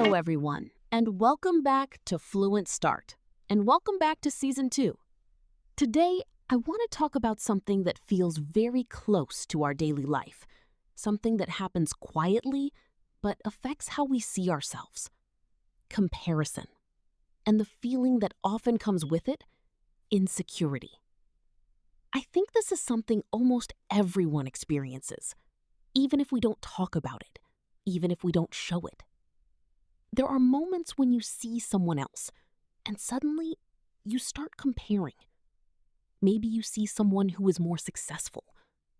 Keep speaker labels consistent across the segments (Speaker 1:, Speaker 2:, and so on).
Speaker 1: Hello, everyone, and welcome back to Fluent Start, and welcome back to Season 2. Today, I want to talk about something that feels very close to our daily life, something that happens quietly but affects how we see ourselves. Comparison, and the feeling that often comes with it, insecurity. I think this is something almost everyone experiences, even if we don't talk about it, even if we don't show it. There are moments when you see someone else, and suddenly you start comparing. Maybe you see someone who is more successful,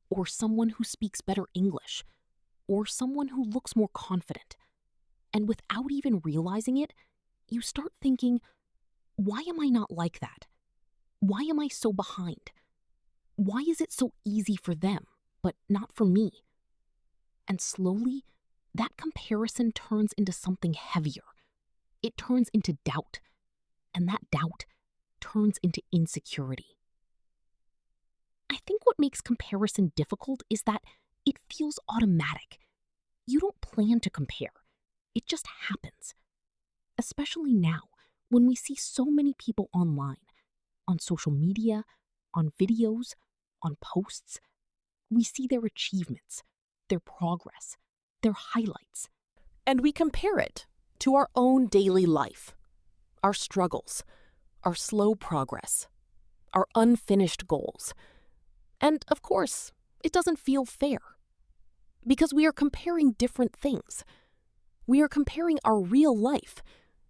Speaker 1: or someone who speaks better English, or someone who looks more confident. And without even realizing it, you start thinking, why am I not like that? Why am I so behind? Why is it so easy for them, but not for me? And slowly, that comparison turns into something heavier. It turns into doubt, and that doubt turns into insecurity. I think what makes comparison difficult is that it feels automatic. You don't plan to compare. It just happens. Especially now, when we see so many people online, on social media, on videos, on posts. We see their achievements, their progress, their highlights, and we compare it to our own daily life, our struggles, our slow progress, our unfinished goals. And of course, it doesn't feel fair because we are comparing different things. We are comparing our real life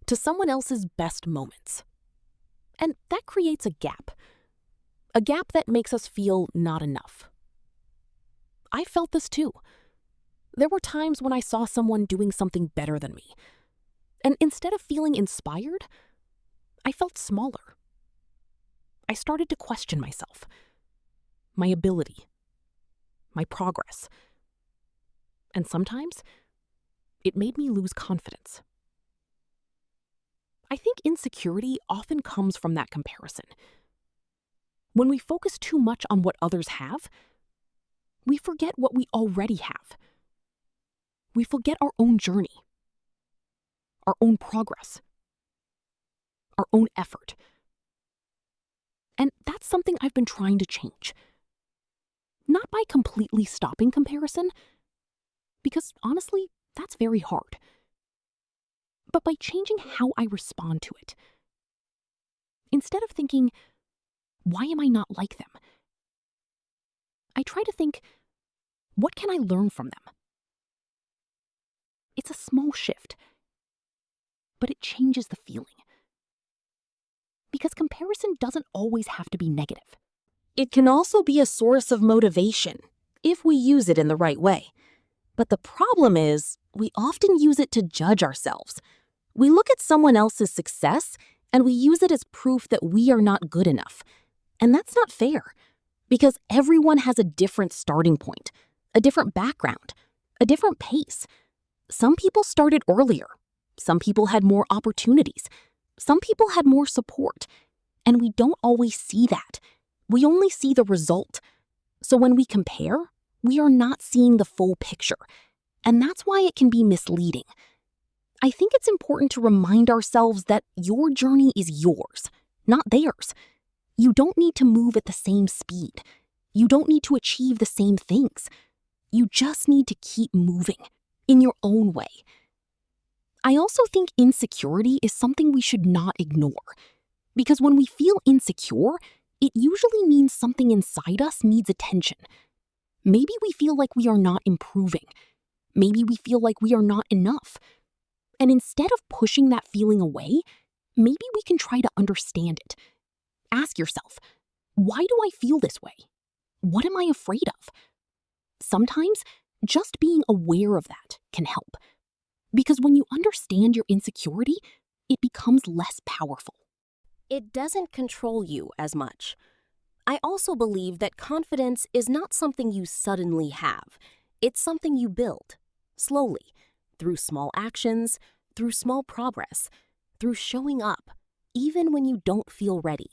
Speaker 1: to someone else's best moments. And that creates a gap that makes us feel not enough. I felt this too. There were times when I saw someone doing something better than me, and instead of feeling inspired, I felt smaller. I started to question myself, my ability, my progress, and sometimes it made me lose confidence. I think insecurity often comes from that comparison. When we focus too much on what others have, we forget what we already have. We forget our own journey, our own progress, our own effort. And that's something I've been trying to change. Not by completely stopping comparison, because honestly, that's very hard, but by changing how I respond to it. Instead of thinking, why am I not like them? I try to think, what can I learn from them? It's a small shift, but it changes the feeling. Because comparison doesn't always have to be negative. It can also be a source of motivation if we use it in the right way. But the problem is, we often use it to judge ourselves. We look at someone else's success and we use it as proof that we are not good enough. And that's not fair, because everyone has a different starting point, a different background, a different pace. Some people started earlier. Some people had more opportunities. Some people had more support. And we don't always see that. We only see the result. So when we compare, we are not seeing the full picture. And that's why it can be misleading. I think it's important to remind ourselves that your journey is yours, not theirs. You don't need to move at the same speed. You don't need to achieve the same things. You just need to keep moving in your own way. I also think insecurity is something we should not ignore, because when we feel insecure, it usually means something inside us needs attention. Maybe we feel like we are not improving. Maybe we feel like we are not enough. And instead of pushing that feeling away, maybe we can try to understand it. Ask yourself, why do I feel this way? What am I afraid of? Sometimes just being aware of that can help. Because when you understand your insecurity, it becomes less powerful. It doesn't control you as much. I also believe that confidence is not something you suddenly have. It's something you build, slowly, through small actions, through small progress, through showing up, even when you don't feel ready.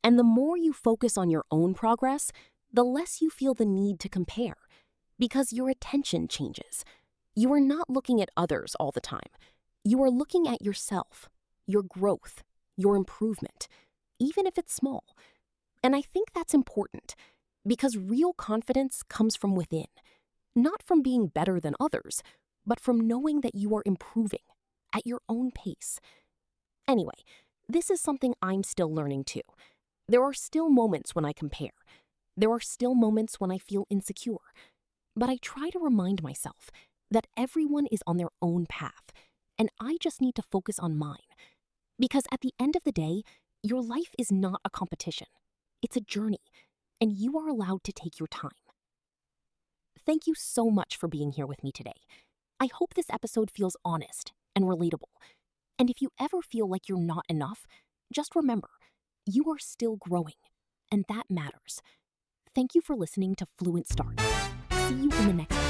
Speaker 1: And the more you focus on your own progress, the less you feel the need to compare, because your attention changes. You are not looking at others all the time. You are looking at yourself, your growth, your improvement, even if it's small. And I think that's important because real confidence comes from within, not from being better than others, but from knowing that you are improving at your own pace. Anyway, this is something I'm still learning too. There are still moments when I compare. There are still moments when I feel insecure. But I try to remind myself that everyone is on their own path, and I just need to focus on mine. Because at the end of the day, your life is not a competition. It's a journey, and you are allowed to take your time. Thank you so much for being here with me today. I hope this episode feels honest and relatable. And if you ever feel like you're not enough, just remember, you are still growing, and that matters. Thank you for listening to Fluent Start. See you in the next episode.